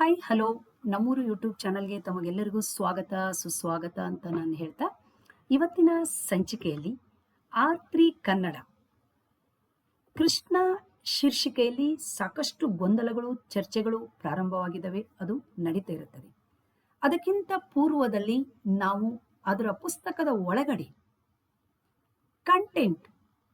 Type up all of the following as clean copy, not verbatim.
Hi hello ನಮ್ಮೂರು YouTube ಚಾನಲ್ಗೆ ತಮಗೆಲ್ಲರಿಗೂ ಸ್ವಾಗತ ಸುಸ್ವಾಗತ ಅಂತ ನಾನು ಹೇಳ್ತಾ ಇವತ್ತಿನ ಸಂಚಿಕೆಯಲ್ಲಿ R3 ಕನ್ನಡ ಕೃಷ್ಣ ಶೀರ್ಷಿಕೆಯಲ್ಲಿ ಸಾಕಷ್ಟು ಗೊಂದಲಗಳು ಚರ್ಚೆಗಳು ಪ್ರಾರಂಭವಾಗಿದ್ದಾವೆ. ಅದು ನಡೀತಾ ಇರುತ್ತದೆ. ಅದಕ್ಕಿಂತ ಪೂರ್ವದಲ್ಲಿ ನಾವು ಅದರ ಪುಸ್ತಕದ ಒಳಗಡೆ ಕಂಟೆಂಟ್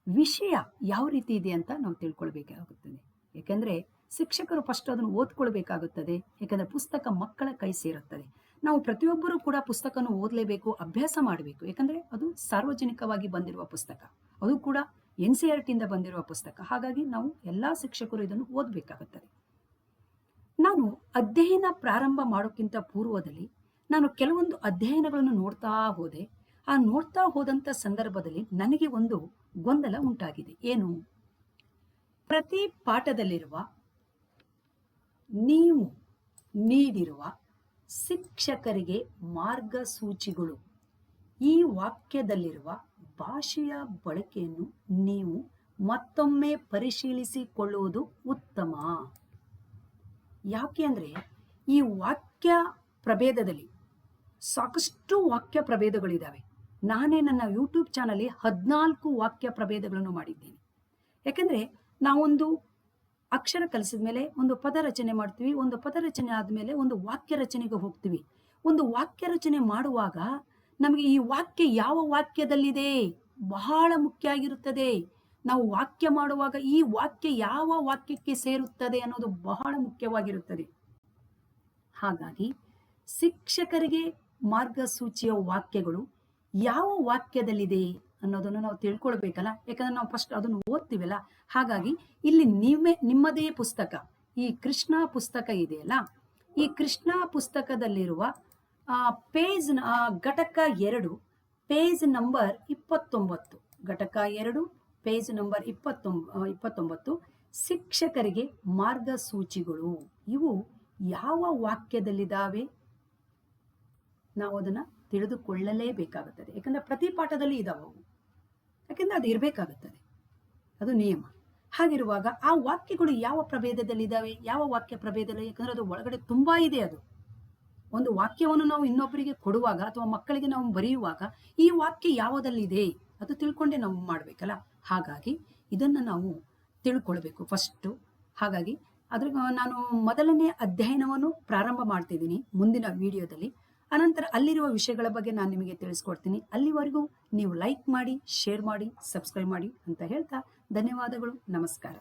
ವಿಷಯ ಯಾವ ರೀತಿ ಇದೆ ಅಂತ ನಾವು ತಿಳ್ಕೊಳ್ಬೇಕಾಗುತ್ತದೆ. ಯಾಕೆಂದ್ರೆ ಶಿಕ್ಷಕರು ಫಸ್ಟ್ ಅದನ್ನು ಓದ್ಕೊಳ್ಬೇಕಾಗುತ್ತದೆ. ಯಾಕಂದ್ರೆ ಪುಸ್ತಕ ಮಕ್ಕಳ ಕೈ ಸೇರುತ್ತದೆ. ನಾವು ಪ್ರತಿಯೊಬ್ಬರೂ ಕೂಡ ಪುಸ್ತಕವನ್ನು ಓದಲೇಬೇಕು, ಅಭ್ಯಾಸ ಮಾಡಬೇಕು. ಯಾಕಂದ್ರೆ ಅದು ಸಾರ್ವಜನಿಕವಾಗಿ ಬಂದಿರುವ ಪುಸ್ತಕ, ಅದು ಕೂಡ NCERT ಇಂದ ಬಂದಿರುವ ಪುಸ್ತಕ. ಹಾಗಾಗಿ ನಾವು ಎಲ್ಲಾ ಶಿಕ್ಷಕರು ಇದನ್ನು ಓದಬೇಕಾಗುತ್ತದೆ. ನಾನು ಅಧ್ಯಯನ ಪ್ರಾರಂಭ ಮಾಡೋಕ್ಕಿಂತ ಪೂರ್ವದಲ್ಲಿ ನಾನು ಕೆಲವೊಂದು ಅಧ್ಯಯನಗಳನ್ನು ನೋಡ್ತಾ ಹೋದೆ. ಆ ನೋಡ್ತಾ ಹೋದಂತ ಸಂದರ್ಭದಲ್ಲಿ ನನಗೆ ಒಂದು ಗೊಂದಲ ಉಂಟಾಗಿದೆ. ಏನು? ಪ್ರತಿ ಪಾಠದಲ್ಲಿರುವ ನೀವು ನೀಡಿರುವ ಶಿಕ್ಷಕರಿಗೆ ಮಾರ್ಗಸೂಚಿಗಳು, ಈ ವಾಕ್ಯದಲ್ಲಿರುವ ಭಾಷೆಯ ಬಳಕೆಯನ್ನು ನೀವು ಮತ್ತೊಮ್ಮೆ ಪರಿಶೀಲಿಸಿಕೊಳ್ಳುವುದು ಉತ್ತಮ. ಯಾಕೆ ಅಂದ್ರೆ ಈ ವಾಕ್ಯ ಪ್ರಭೇದದಲ್ಲಿ ಸಾಕಷ್ಟು ವಾಕ್ಯ ಪ್ರಭೇದಗಳಿದ್ದಾವೆ. ನಾನೇ ನನ್ನ ಯೂಟ್ಯೂಬ್ ಚಾನಲ್ 14 ವಾಕ್ಯ ಪ್ರಭೇದಗಳನ್ನು ಮಾಡಿದ್ದೇನೆ. ಯಾಕಂದ್ರೆ ನಾವೊಂದು ಅಕ್ಷರ ಕಲಿಸಿದ ಮೇಲೆ ಒಂದು ಪದ ರಚನೆ ಮಾಡ್ತೀವಿ. ಒಂದು ಪದ ರಚನೆ ಆದ್ಮೇಲೆ ಒಂದು ವಾಕ್ಯ ರಚನೆಗೆ ಹೋಗ್ತೀವಿ. ಒಂದು ವಾಕ್ಯ ರಚನೆ ಮಾಡುವಾಗ ನಮಗೆ ಈ ವಾಕ್ಯ ಯಾವ ವಾಕ್ಯದಲ್ಲಿದೆ ಬಹಳ ಮುಖ್ಯ ಆಗಿರುತ್ತದೆ. ನಾವು ವಾಕ್ಯ ಮಾಡುವಾಗ ಈ ವಾಕ್ಯ ಯಾವ ವಾಕ್ಯಕ್ಕೆ ಸೇರುತ್ತದೆ ಅನ್ನೋದು ಬಹಳ ಮುಖ್ಯವಾಗಿರುತ್ತದೆ. ಹಾಗಾಗಿ ಶಿಕ್ಷಕರಿಗೆ ಮಾರ್ಗಸೂಚಿಯ ವಾಕ್ಯಗಳು ಯಾವ ವಾಕ್ಯದಲ್ಲಿದೆ ಅನ್ನೋದನ್ನು ನಾವು ತಿಳ್ಕೊಳ್ಬೇಕಲ್ಲ. ಯಾಕಂದ್ರೆ ನಾವು ಫಸ್ಟ್ ಅದನ್ನು ಓದ್ತೀವಲ್ಲ. ಹಾಗಾಗಿ ಇಲ್ಲಿ ನಿಮ್ಮದೇ ಪುಸ್ತಕ, ಈ ಕೃಷ್ಣ ಪುಸ್ತಕ ಇದೆಯಲ್ಲ, ಈ ಕೃಷ್ಣ ಪುಸ್ತಕದಲ್ಲಿರುವ ಪೇಜ್ ಘಟಕ 2 ಪೇಜ್ ನಂಬರ್ 29, ಘಟಕ 2 ಪೇಜ್ ನಂಬರ್ 29 ಶಿಕ್ಷಕರಿಗೆ ಮಾರ್ಗಸೂಚಿಗಳು. ಇವು ಯಾವ ವಾಕ್ಯದಲ್ಲಿದ್ದಾವೆ ನಾವು ಅದನ್ನ ತಿಳಿದುಕೊಳ್ಳಲೇಬೇಕಾಗುತ್ತದೆ. ಯಾಕಂದ್ರೆ ಪ್ರತಿ ಪಾಠದಲ್ಲಿ ಇದಾವೆ ಅವು. ಯಾಕಂದ್ರೆ ಅದು ಇರಬೇಕಾಗುತ್ತದೆ, ಅದು ನಿಯಮ. ಹಾಗಿರುವಾಗ ಆ ವಾಕ್ಯಗಳು ಯಾವ ಪ್ರಭೇದದಲ್ಲಿದ್ದಾವೆ, ಯಾವ ವಾಕ್ಯ ಪ್ರಭೇದದಲ್ಲಿ, ಯಾಕಂದ್ರೆ ಅದು ಒಳಗಡೆ ತುಂಬಾ ಇದೆ. ಅದು ಒಂದು ವಾಕ್ಯವನ್ನು ನಾವು ಇನ್ನೊಬ್ಬರಿಗೆ ಕೊಡುವಾಗ ಅಥವಾ ಮಕ್ಕಳಿಗೆ ನಾವು ಬರೆಯುವಾಗ ಈ ವಾಕ್ಯ ಯಾವುದಲ್ಲಿದೆ ಅದು ತಿಳ್ಕೊಂಡೆ ನಾವು ಮಾಡ್ಬೇಕಲ್ಲ. ಹಾಗಾಗಿ ಇದನ್ನ ನಾವು ತಿಳ್ಕೊಳ್ಬೇಕು ಫಸ್ಟ್. ಹಾಗಾಗಿ ಅದ್ರ ನಾನು ಮೊದಲನೇ ಅಧ್ಯಯನವನ್ನು ಪ್ರಾರಂಭ ಮಾಡ್ತಿದ್ದೀನಿ ಮುಂದಿನ ವಿಡಿಯೋದಲ್ಲಿ. ಅನಂತರ ಅಲ್ಲಿರುವ ವಿಷಯಗಳ ಬಗ್ಗೆ ನಾನು ನಿಮಗೆ ತಿಳಿಸ್ಕೊಡ್ತೀನಿ. ಅಲ್ಲಿವರೆಗೂ ನೀವು ಲೈಕ್ ಮಾಡಿ, ಶೇರ್ ಮಾಡಿ, ಸಬ್ಸ್ಕ್ರೈಬ್ ಮಾಡಿ ಅಂತ ಹೇಳ್ತಾ ಧನ್ಯವಾದಗಳು. ನಮಸ್ಕಾರ.